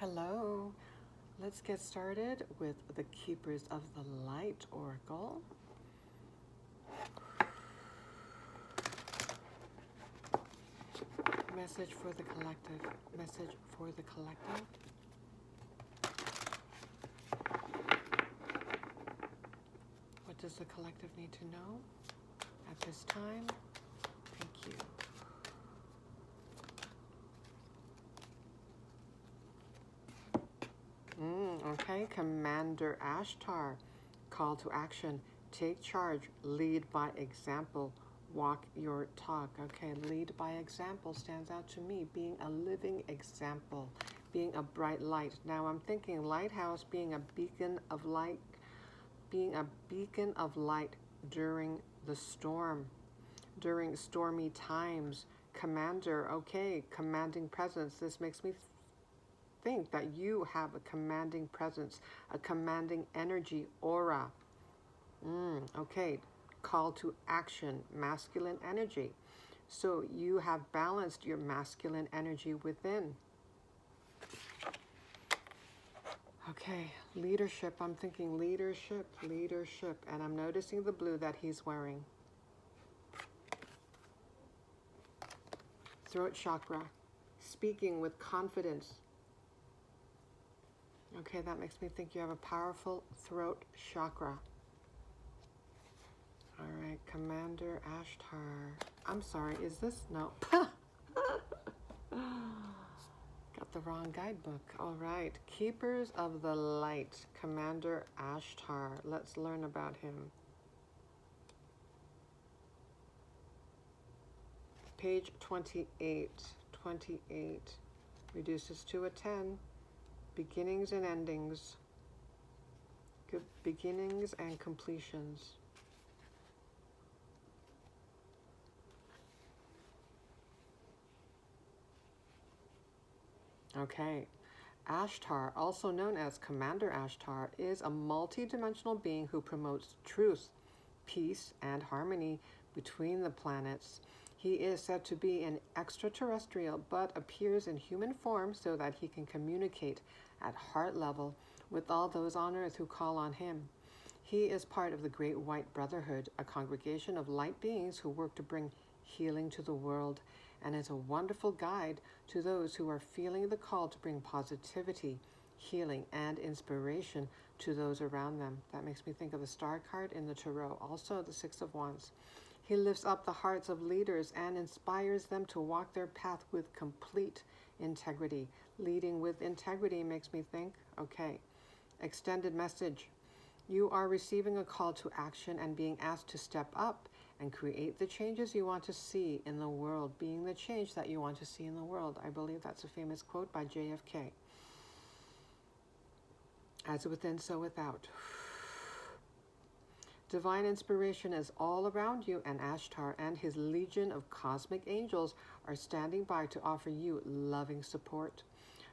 Hello. Let's get started with the Keepers of the Light Oracle. Message for the collective. Message for the collective. What does the collective need to know at this time? Thank you. Okay, Commander Ashtar, call to action, take charge, lead by example, walk your talk. Okay, lead by example stands out to me, being a living example, being a bright light. Now I'm thinking lighthouse, being a beacon of light, during the storm, during stormy times. Commander, okay, commanding presence. This makes me think that you have a commanding presence, a commanding energy, aura. Okay, call to action, masculine energy. So you have balanced your masculine energy within. Okay, leadership. I'm thinking leadership, and I'm noticing the blue that he's wearing. Throat chakra, speaking with confidence. Okay, that makes me think you have a powerful throat chakra. All right, Commander Ashtar. I'm sorry, is this? No. Got the wrong guidebook. All right, Keepers of the Light, Commander Ashtar. Let's learn about him. Page 28. 28 reduces to a 10. Beginnings and endings. Good beginnings and completions. Okay. Ashtar, also known as Commander Ashtar, is a multi-dimensional being who promotes truth, peace, and harmony between the planets. He is said to be an extraterrestrial, but appears in human form so that he can communicate at heart level with all those on earth who call on him. He is part of the Great White Brotherhood, a congregation of light beings who work to bring healing to the world, and is a wonderful guide to those who are feeling the call to bring positivity, healing, and inspiration to those around them. That makes me think of the Star card in the Tarot, also the Six of Wands. He lifts up the hearts of leaders and inspires them to walk their path with complete integrity. Leading with integrity makes me think, okay, extended message. You are receiving a call to action and being asked to step up and create the changes you want to see in the world, being the change that you want to see in the world. I believe that's a famous quote by JFK. As within, so without. Divine inspiration is all around you, and Ashtar and his legion of cosmic angels are standing by to offer you loving support.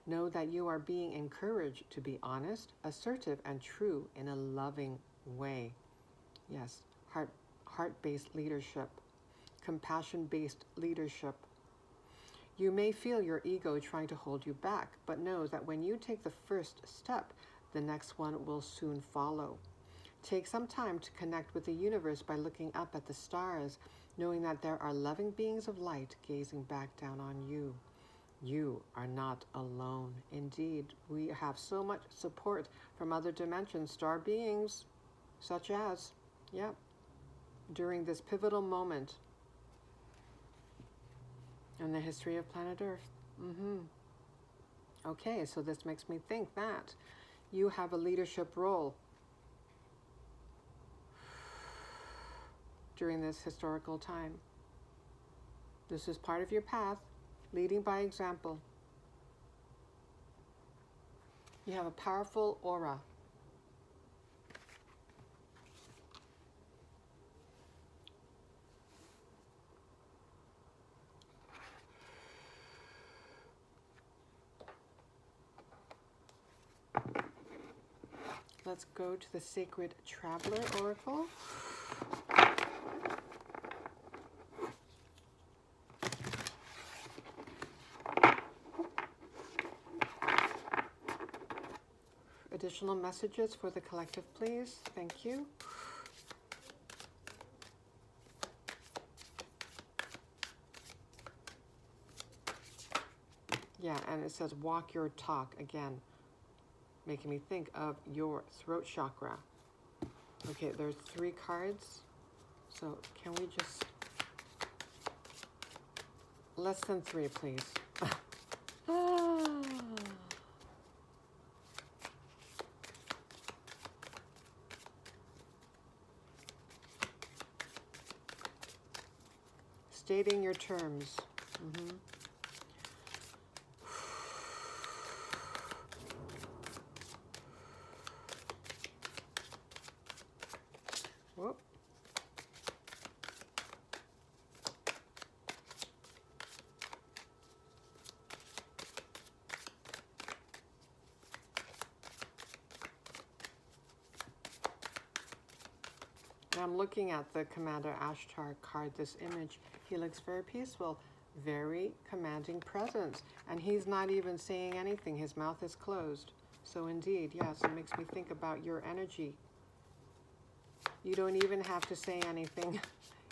Know that you are being encouraged to be honest, assertive, and true in a loving way. Yes, heart-based leadership, compassion-based leadership. You may feel your ego trying to hold you back, but know that when you take the first step, the next one will soon follow. Take some time to connect with the universe by looking up at the stars, knowing that there are loving beings of light gazing back down on you. You are not alone. Indeed, we have so much support from other dimensions, star beings, such as, during this pivotal moment in the history of planet Earth. Okay, so this makes me think that you have a leadership role during this historical time. This is part of your path, leading by example. You have a powerful aura. Let's go to the Sacred Traveler Oracle. Additional messages for the collective, please. Thank you. Yeah, and it says walk your talk again, making me think of your throat chakra. Okay, there's 3 cards. So can we just... less than 3, please. Stating your terms. Whoop. I'm looking at the Commander Ashtar card, this image. He looks very peaceful, very commanding presence. And he's not even saying anything. His mouth is closed. So indeed, yes, it makes me think about your energy. You don't even have to say anything.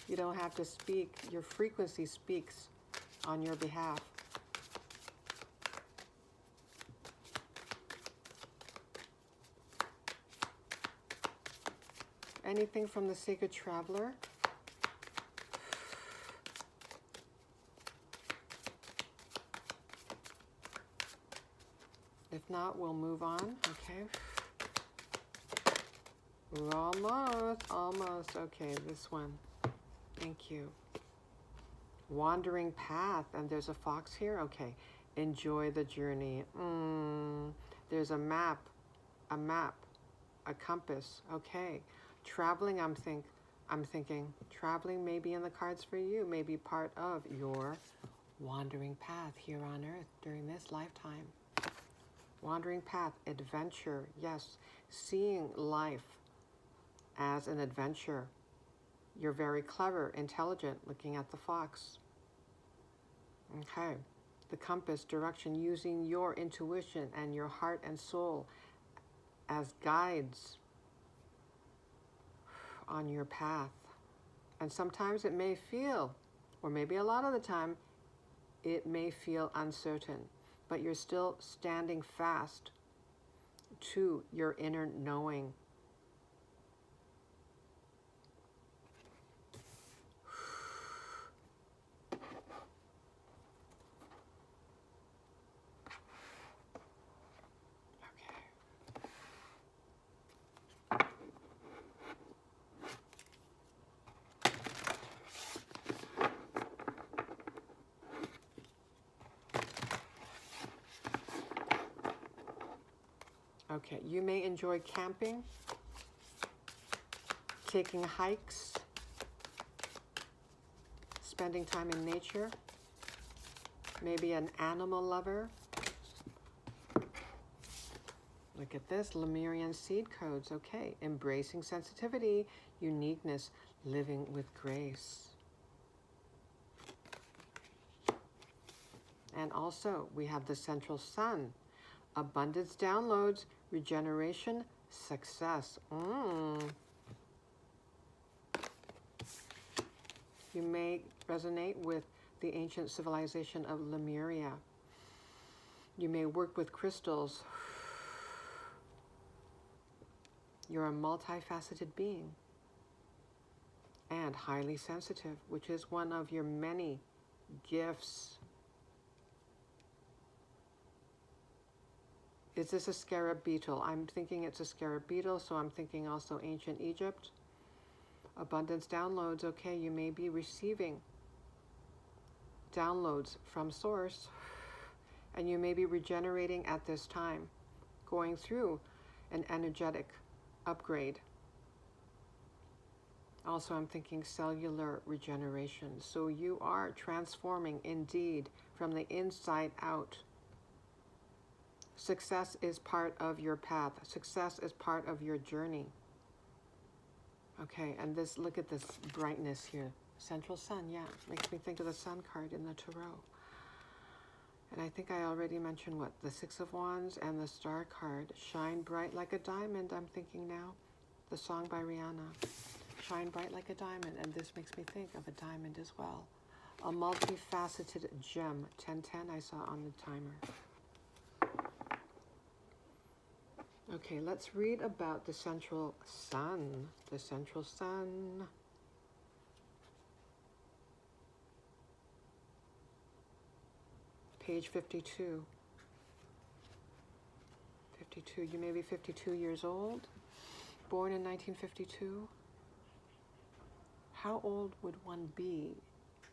You don't have to speak. Your frequency speaks on your behalf. Anything from the Sacred Traveler? If not, we'll move on. Okay. Almost. Okay, this one. Thank you. Wandering path, and there's a fox here. Okay. Enjoy the journey. There's a map, a compass. Okay. Traveling, I'm thinking traveling may be in the cards for you, may be part of your wandering path here on earth during this lifetime. Wandering path, adventure, yes. Seeing life as an adventure. You're very clever, intelligent, looking at the fox. Okay. The compass, direction, using your intuition and your heart and soul as guides on your path. And sometimes it may feel, or maybe a lot of the time, it may feel uncertain, but you're still standing fast to your inner knowing. Okay, you may enjoy camping, taking hikes, spending time in nature, maybe an animal lover. Look at this, Lemurian seed codes. Okay, embracing sensitivity, uniqueness, living with grace. And also, we have the central sun, abundance downloads, regeneration, success. You may resonate with the ancient civilization of Lemuria. You may work with crystals. You're a multifaceted being and highly sensitive, which is one of your many gifts. Is this a scarab beetle? I'm thinking it's a scarab beetle, so I'm thinking also ancient Egypt. Abundance downloads. Okay, you may be receiving downloads from source, and you may be regenerating at this time, going through an energetic upgrade. Also, I'm thinking cellular regeneration. So you are transforming indeed from the inside out. Success is part of your path. Success is part of your journey. Okay, and this, look at this brightness here. Central sun, yeah. Makes me think of the sun card in the tarot. And I think I already mentioned what? The Six of Wands and the Star card. Shine bright like a diamond, I'm thinking now. The song by Rihanna. Shine bright like a diamond. And this makes me think of a diamond as well. A multifaceted gem. 1010 I saw on the timer. Okay, let's read about the central sun. The central sun. Page 52. 52. You may be 52 years old. Born in 1952. How old would one be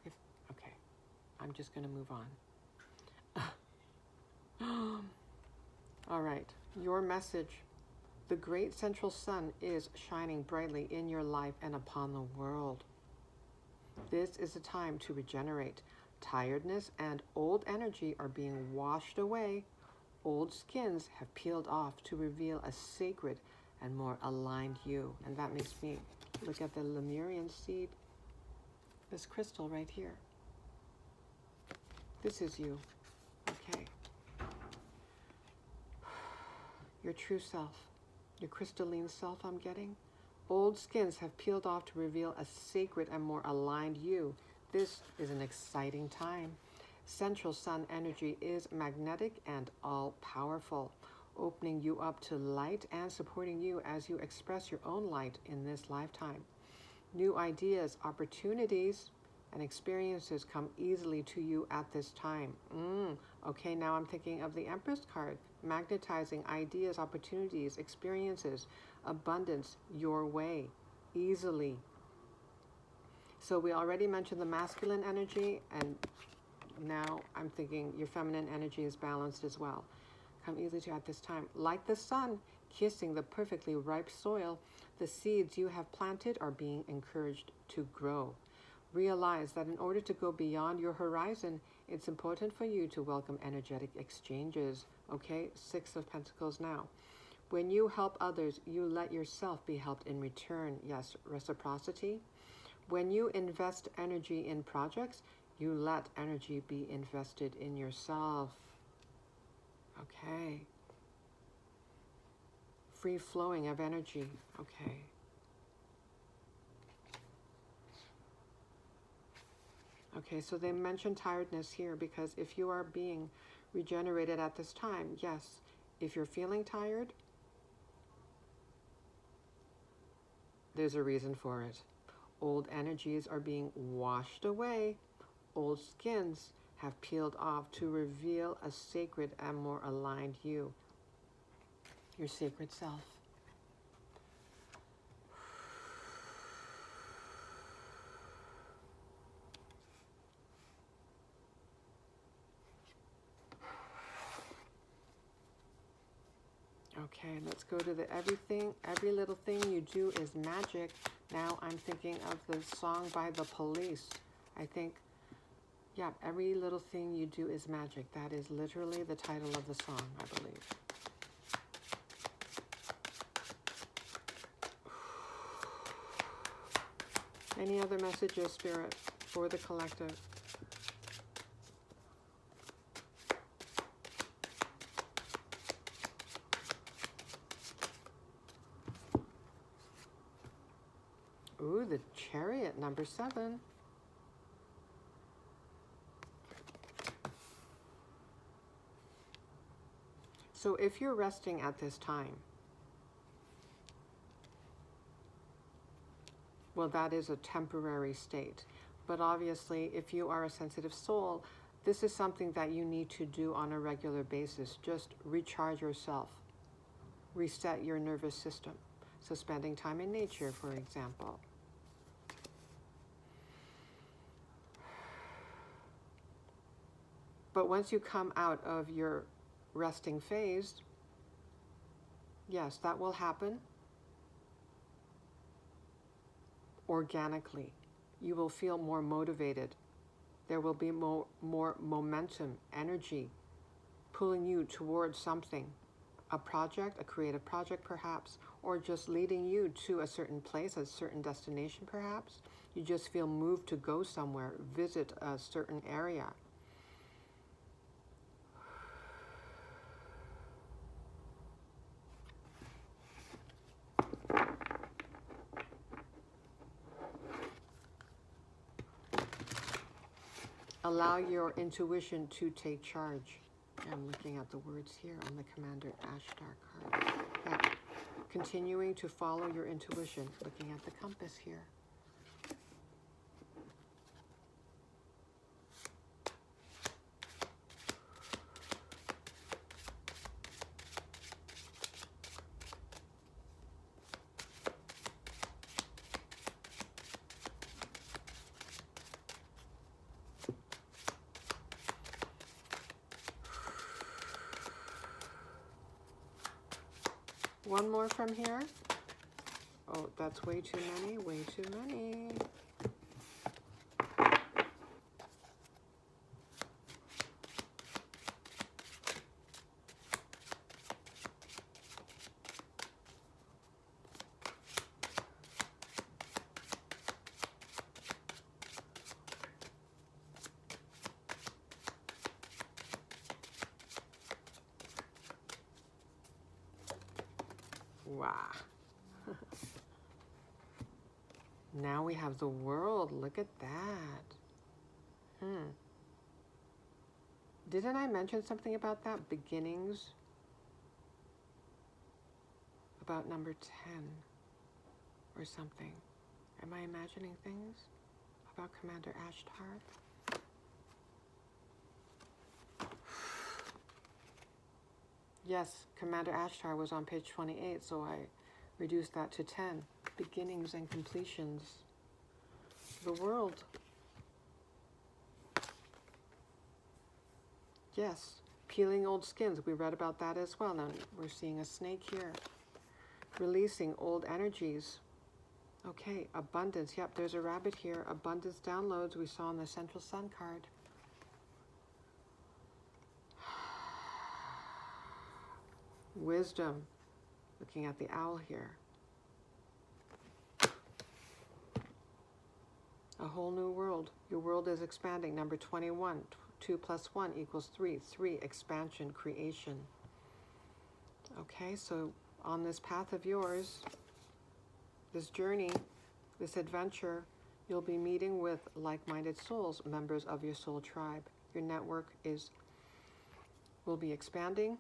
if... Okay, I'm just going to move on. All right, your message. The great central sun is shining brightly in your life and upon the world. This is a time to regenerate. Tiredness and old energy are being washed away. Old skins have peeled off to reveal a sacred and more aligned you. And that makes me look at the Lemurian seed. This crystal right here. This is you. Okay. Your true self. Your crystalline self, I'm getting. Old skins have peeled off to reveal a sacred and more aligned you. This is an exciting time. Central sun energy is magnetic and all-powerful, opening you up to light and supporting you as you express your own light in this lifetime. New ideas, opportunities, and experiences come easily to you at this time. Okay, now I'm thinking of the Empress card, magnetizing ideas, opportunities, experiences, abundance your way, easily. So we already mentioned the masculine energy, and now I'm thinking your feminine energy is balanced as well. Come easily to you at this time. Like the sun kissing the perfectly ripe soil, the seeds you have planted are being encouraged to grow. Realize that in order to go beyond your horizon, it's important for you to welcome energetic exchanges. Okay, Six of Pentacles now. When you help others, you let yourself be helped in return. Yes, reciprocity. When you invest energy in projects, you let energy be invested in yourself. Okay. Free flowing of energy. Okay. Okay, so they mention tiredness here because if you are being regenerated at this time, yes, if you're feeling tired, there's a reason for it. Old energies are being washed away. Old skins have peeled off to reveal a sacred and more aligned you, your sacred self. Okay, let's go to the everything. Every little thing you do is magic. Now I'm thinking of the song by The Police. I think, yeah, every little thing you do is magic. That is literally the title of the song, I believe. Any other messages, Spirit, for the collective? Ooh, the Chariot, number 7. So if you're resting at this time, well, that is a temporary state. But obviously, if you are a sensitive soul, this is something that you need to do on a regular basis. Just recharge yourself, reset your nervous system. So spending time in nature, for example. But once you come out of your resting phase, yes, that will happen organically. You will feel more motivated. There will be more momentum, energy, pulling you towards something, a project, a creative project perhaps, or just leading you to a certain place, a certain destination perhaps. You just feel moved to go somewhere, visit a certain area. Allow your intuition to take charge. I'm looking at the words here on the Commander Ashtar card. Yeah. Continuing to follow your intuition. Looking at the compass here. One more from here. Oh, that's way too many, way too many. Wow. Now we have the world. Look at that. Didn't I mention something about that? Beginnings? About number 10 or something. Am I imagining things about Commander Ashtar? Yes, Commander Ashtar was on page 28, so I reduced that to 10. Beginnings and completions. The world. Yes, peeling old skins. We read about that as well. Now we're seeing a snake here. Releasing old energies. Okay, abundance. Yep, there's a rabbit here. Abundance downloads we saw on the Central Sun card. Wisdom. Looking at the owl here. A whole new world. Your world is expanding. Number 21. 2 plus 1 equals 3. 3, expansion, creation. Okay, so on this path of yours, this journey, this adventure, you'll be meeting with like-minded souls, members of your soul tribe. Your network will be expanding.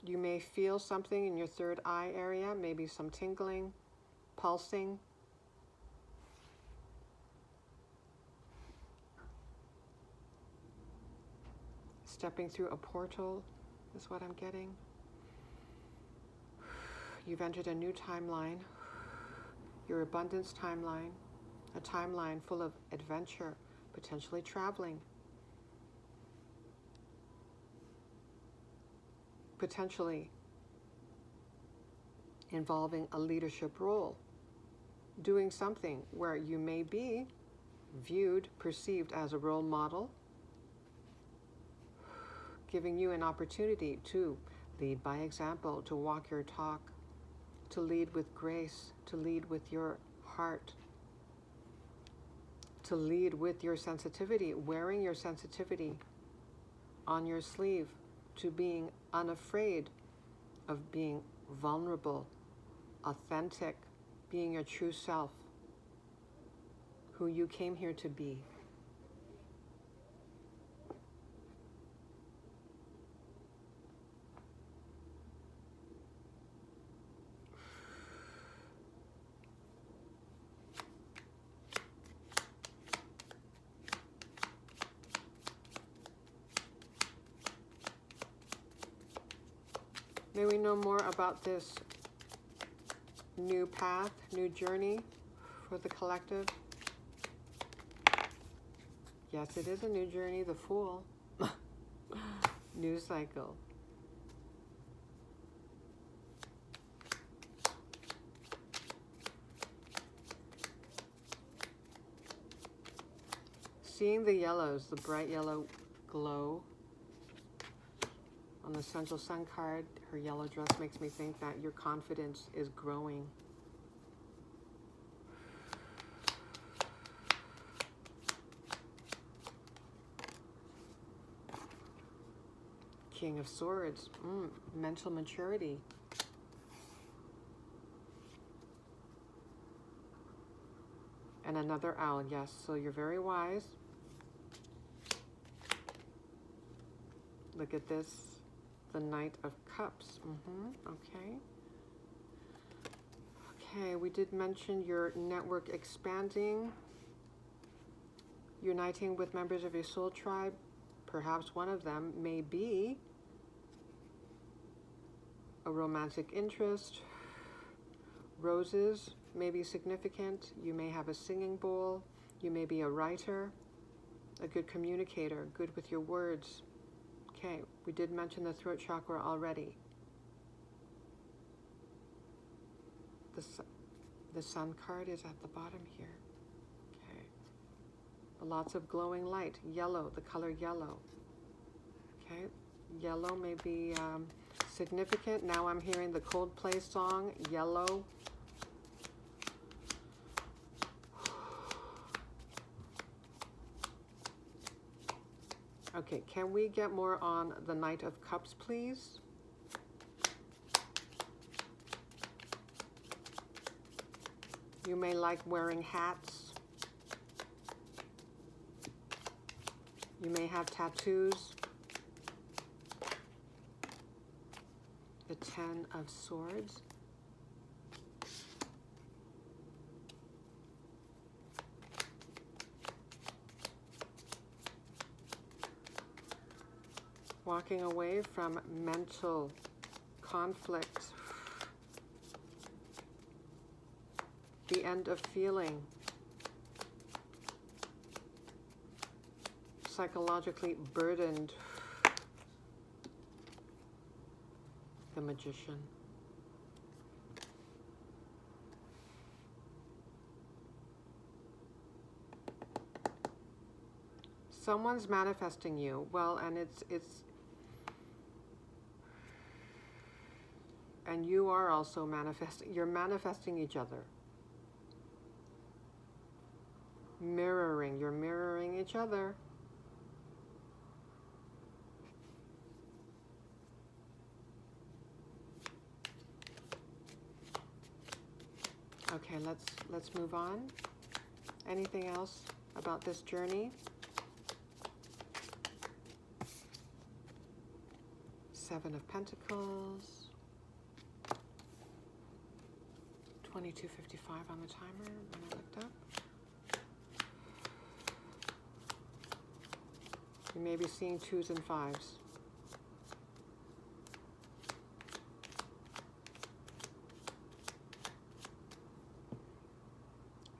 You may feel something in your third eye area, maybe some tingling, pulsing. Stepping through a portal is what I'm getting. You've entered a new timeline, your abundance timeline, a timeline full of adventure, potentially traveling, potentially involving a leadership role, doing something where you may be viewed, perceived as a role model, giving you an opportunity to lead by example, to walk your talk, to lead with grace, to lead with your heart, to lead with your sensitivity, wearing your sensitivity on your sleeve, to being unafraid of being vulnerable, authentic, being your true self, who you came here to be. May we know more about this new path, new journey for the collective. Yes, it is a new journey, the Fool. New cycle. Seeing the yellows, the bright yellow glow on the Central Sun card, her yellow dress makes me think that your confidence is growing. King of Swords, mental maturity. And another owl, yes. So you're very wise. Look at this, the Knight of Cups. Okay. Okay, we did mention your network expanding, uniting with members of your soul tribe. Perhaps one of them may be a romantic interest. Roses may be significant. You may have a singing bowl. You may be a writer, a good communicator, good with your words. Okay, we did mention the throat chakra already. The sun card is at the bottom here. Okay. Lots of glowing light. Yellow, the color yellow. Okay. Yellow may be significant. Now I'm hearing the Coldplay song, Yellow. Okay, can we get more on the Knight of Cups, please? You may like wearing hats. You may have tattoos. The Ten of Swords. Walking away from mental conflict. The end of feeling. Psychologically burdened. The Magician. Someone's manifesting you. Well, and it's and you are also manifesting. You're manifesting each other. Mirroring. You're mirroring each other. Okay, let's move on. Anything else about this journey? Seven of Pentacles. 22:55 on the timer when I looked up. You may be seeing 2s and 5s.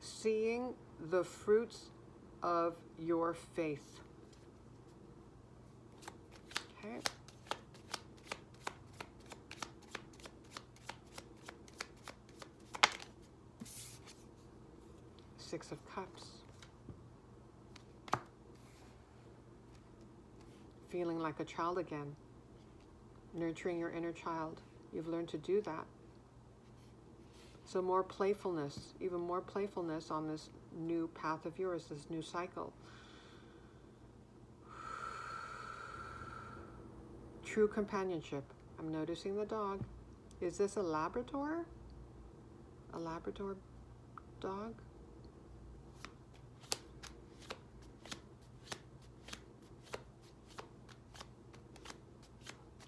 Seeing the fruits of your faith. Okay. Six of Cups. Feeling like a child again. Nurturing your inner child. You've learned to do that. So more playfulness, even more playfulness on this new path of yours, this new cycle. True companionship. I'm noticing the dog. Is this a Labrador? A Labrador dog?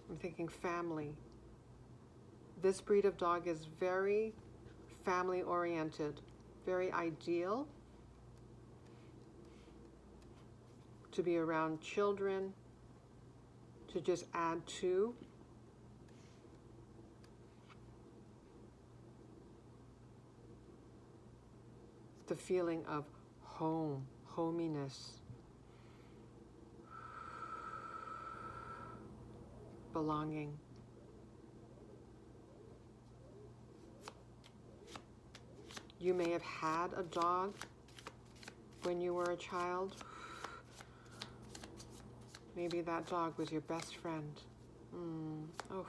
I'm thinking family. This breed of dog is very family oriented, very ideal to be around children, to just add to. The feeling of home, hominess, belonging. You may have had a dog when you were a child. Maybe that dog was your best friend. Oh.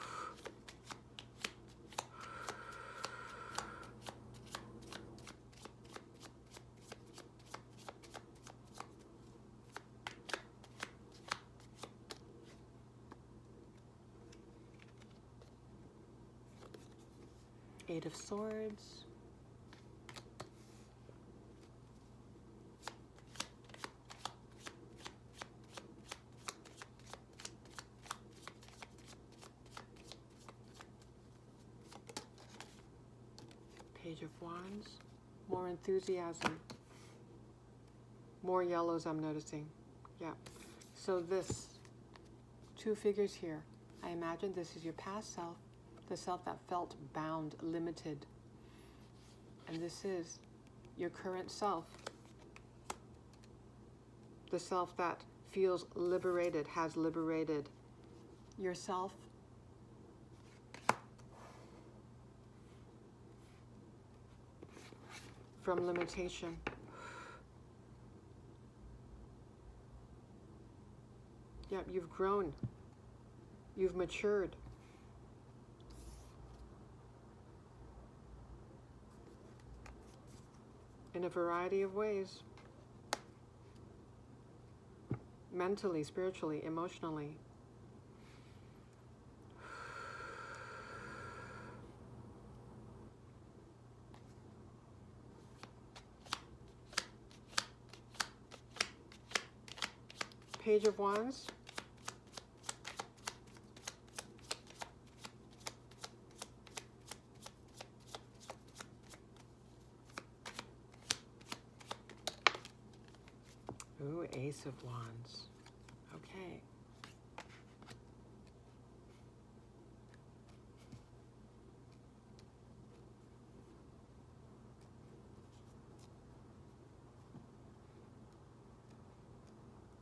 Eight of Swords. Page of Wands. More enthusiasm. More yellows I'm noticing. Yeah. So this, two figures here. I imagine this is your past self, the self that felt bound, limited. And this is your current self, the self that feels liberated, has liberated yourself from limitation. Yep, you've grown. You've matured. In a variety of ways. Mentally, spiritually, emotionally. Page of Wands. Ooh, Ace of Wands. Okay.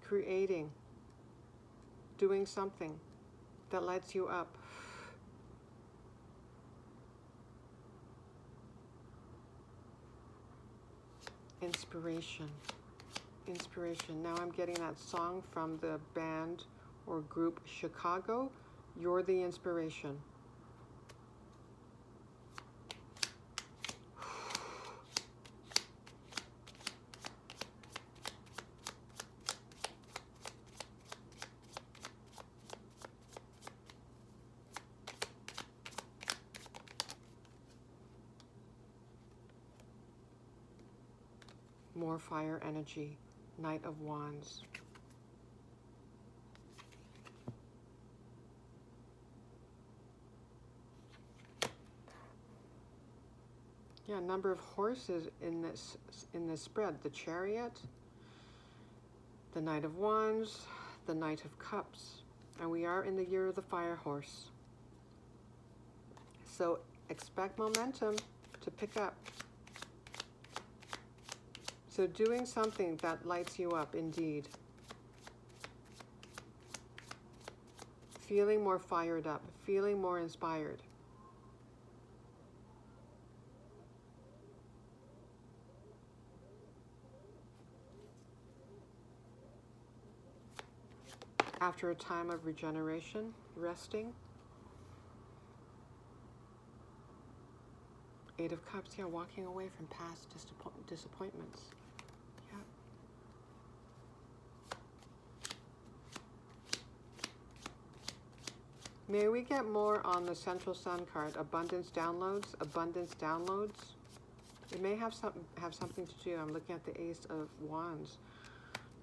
Creating. Doing something that lights you up. Inspiration. Inspiration. Now I'm getting that song from the band or group Chicago. You're the inspiration. More fire energy. Knight of Wands. Yeah, number of horses in this spread. The Chariot, the Knight of Wands, the Knight of Cups. And we are in the year of the Fire Horse. So expect momentum to pick up. So doing something that lights you up, indeed. Feeling more fired up, feeling more inspired. After a time of regeneration, resting. Eight of Cups, yeah, walking away from past disappointments. Yeah. May we get more on the Central Sun card, abundance downloads, abundance downloads. It may have something to do. I'm looking at the Ace of Wands.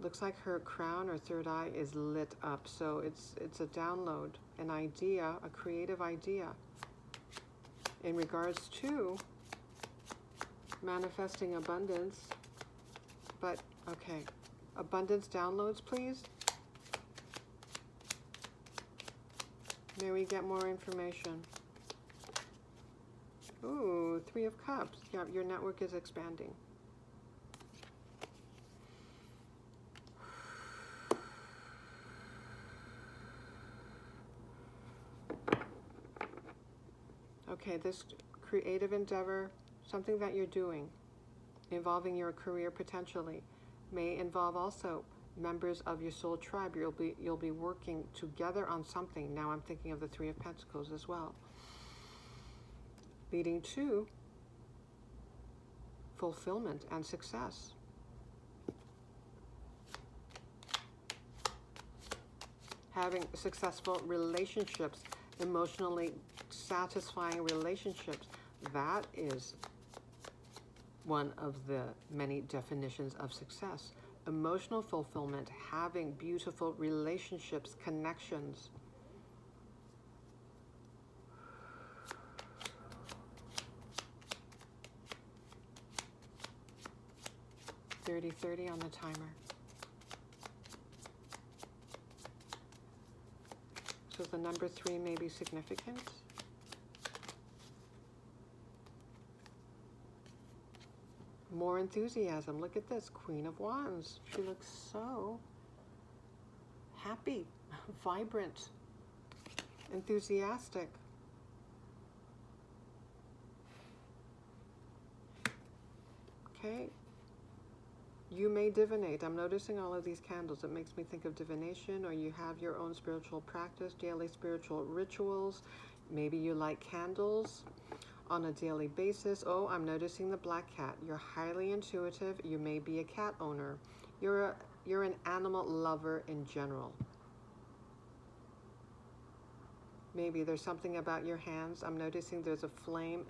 Looks like her crown or third eye is lit up. So it's a download, an idea, a creative idea in regards to manifesting abundance. But okay, abundance downloads, please. May we get more information? Ooh, Three of Cups. Yeah, your network is expanding. Okay, this creative endeavor, something that you're doing, involving your career potentially, may involve also members of your soul tribe. You'll be working together on something. Now I'm thinking of the Three of Pentacles as well, leading to fulfillment and success. Having successful relationships, emotionally satisfying relationships, That is one of the many definitions of success. Emotional fulfillment, having beautiful relationships, connections. $30 on the timer. So the number 3 may be significant. More enthusiasm. Look at this, Queen of Wands. She looks so happy, vibrant, enthusiastic. Okay. You may divinate. I'm noticing all of these candles. It makes me think of divination, or you have your own spiritual practice, daily spiritual rituals. Maybe you light candles on a daily basis. Oh, I'm noticing the black cat. You're highly intuitive. You may be a cat owner. You're an animal lover in general. Maybe there's something about your hands. I'm noticing there's a flame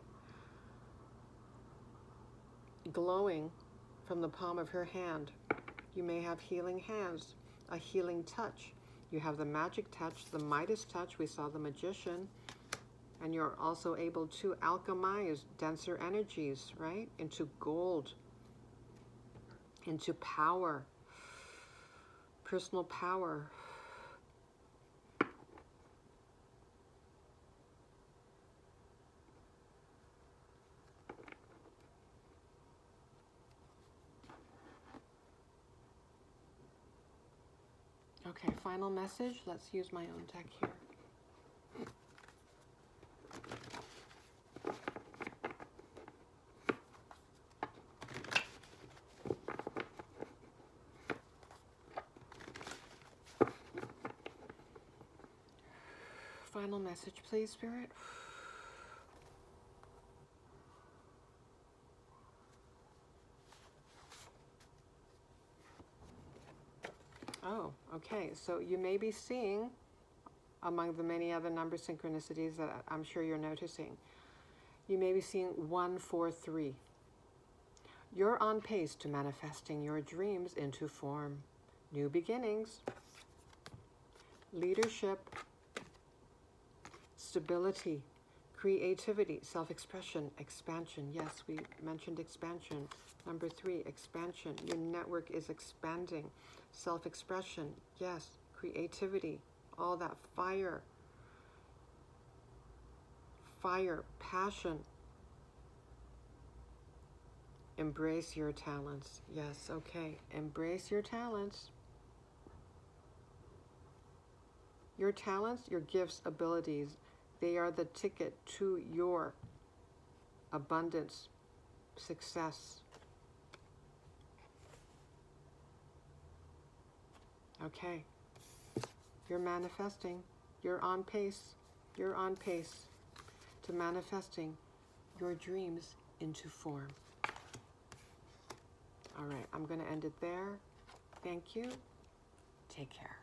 glowing from the palm of her hand. You may have healing hands, a healing touch. You have the magic touch, the Midas touch. We saw the magician. And you're also able to alchemize denser energies, right? Into gold, into power, personal power. Okay, final message. Let's use my own deck here. Final message, please, Spirit. Oh, okay. So you may be seeing, among the many other number synchronicities that I'm sure you're noticing, you may be seeing 143. You're on pace to manifesting your dreams into form. New beginnings, leadership, stability, creativity, self-expression, expansion. Yes, we mentioned expansion. Number 3, expansion. Your network is expanding. Self-expression, yes. Creativity, all that fire, passion. Embrace your talents. Yes, okay. Embrace your talents. Your talents, your gifts, abilities, they are the ticket to your abundance, success. Okay. You're manifesting. You're on pace. You're on pace to manifesting your dreams into form. All right, I'm going to end it there. Thank you. Take care.